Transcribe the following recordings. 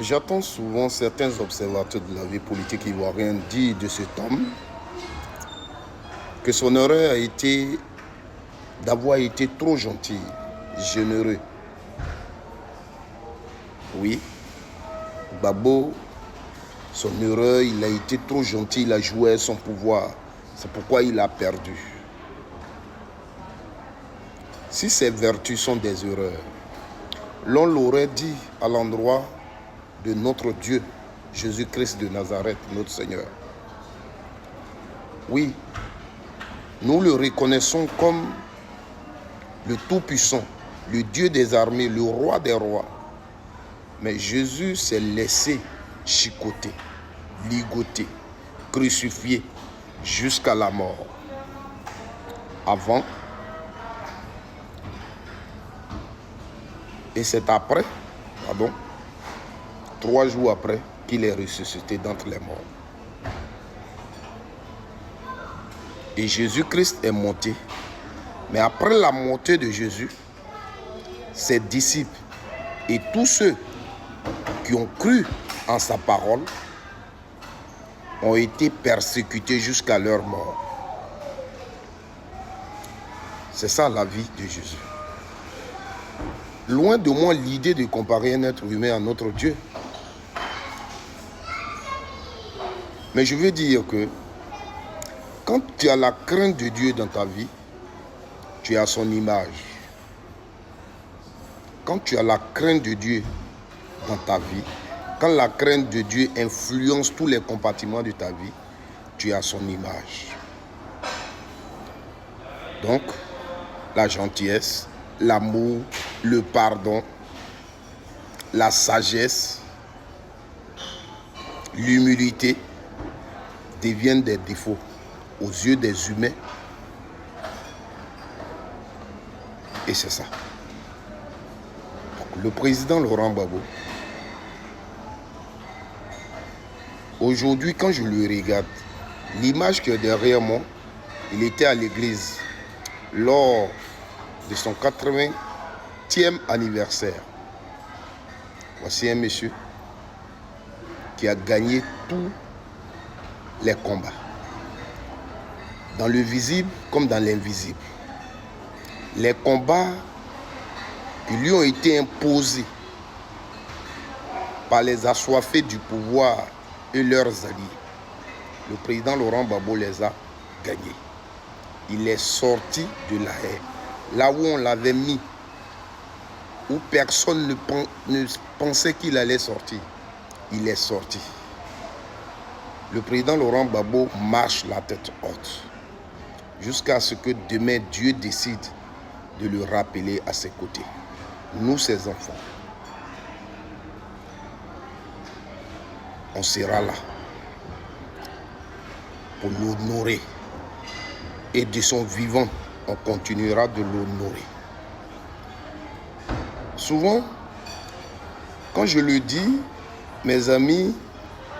J'entends souvent certains observateurs de la vie politique ivoirienne dire de cet homme que son erreur a été d'avoir été trop gentil, généreux. Oui, Gbagbo, son erreur, il a été trop gentil, il a joué son pouvoir. C'est pourquoi il a perdu. Si ces vertus sont des erreurs, l'on l'aurait dit à l'endroit de notre Dieu, Jésus-Christ de Nazareth, notre Seigneur. Oui, nous le reconnaissons comme le Tout-Puissant, le Dieu des armées, le Roi des rois. Mais Jésus s'est laissé chicoter, ligoter, crucifier jusqu'à la mort. Avant, et c'est après, 3 jours après, qu'il est ressuscité d'entre les morts. Et Jésus-Christ est monté. Mais après la montée de Jésus, ses disciples et tous ceux qui ont cru en sa parole ont été persécutés jusqu'à leur mort. C'est ça la vie de Jésus. Loin de moi l'idée de comparer un être humain à notre Dieu. Mais je veux dire que quand tu as la crainte de Dieu dans ta vie, tu as son image. Quand tu as la crainte de Dieu dans ta vie, quand la crainte de Dieu influence tous les compartiments de ta vie, tu as son image. Donc, la gentillesse, l'amour, le pardon, la sagesse, l'humilité deviennent des défauts aux yeux des humains. Et c'est ça. Donc, le président Laurent Gbagbo, aujourd'hui, quand je le regarde, l'image qui est derrière moi, il était à l'église lors de son 80e anniversaire. Voici un monsieur qui a gagné tous les combats, dans le visible comme dans l'invisible. Les combats qui lui ont été imposés par les assoiffés du pouvoir et leurs alliés, le président Laurent Gbagbo les a gagnés. Il est sorti de la haie, là où on l'avait mis, où personne ne pensait qu'il allait sortir. Il est sorti. Le président Laurent Gbagbo marche la tête haute jusqu'à ce que demain Dieu décide de le rappeler à ses côtés. Nous, ses enfants, on sera là pour l'honorer. Et de son vivant, on continuera de l'honorer. Souvent, quand je le dis, mes amis,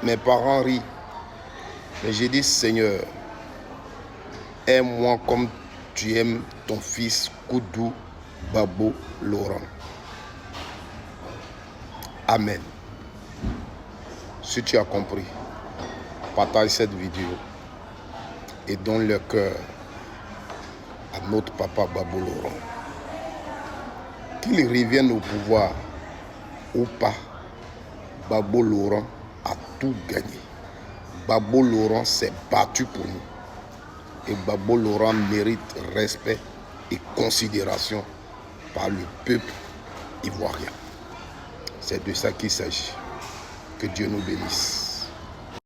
mes parents rient. Mais j'ai dit, Seigneur, aime-moi comme tu aimes ton fils Koudou Gbagbo Laurent. Amen. Si tu as compris, partage cette vidéo et donne le cœur à notre papa Gbagbo Laurent. Qu'il revienne au pouvoir ou pas, Gbagbo Laurent a tout gagné. Gbagbo Laurent s'est battu pour nous. Et Gbagbo Laurent mérite respect et considération par le peuple ivoirien. C'est de ça qu'il s'agit. Que Dieu nous bénisse.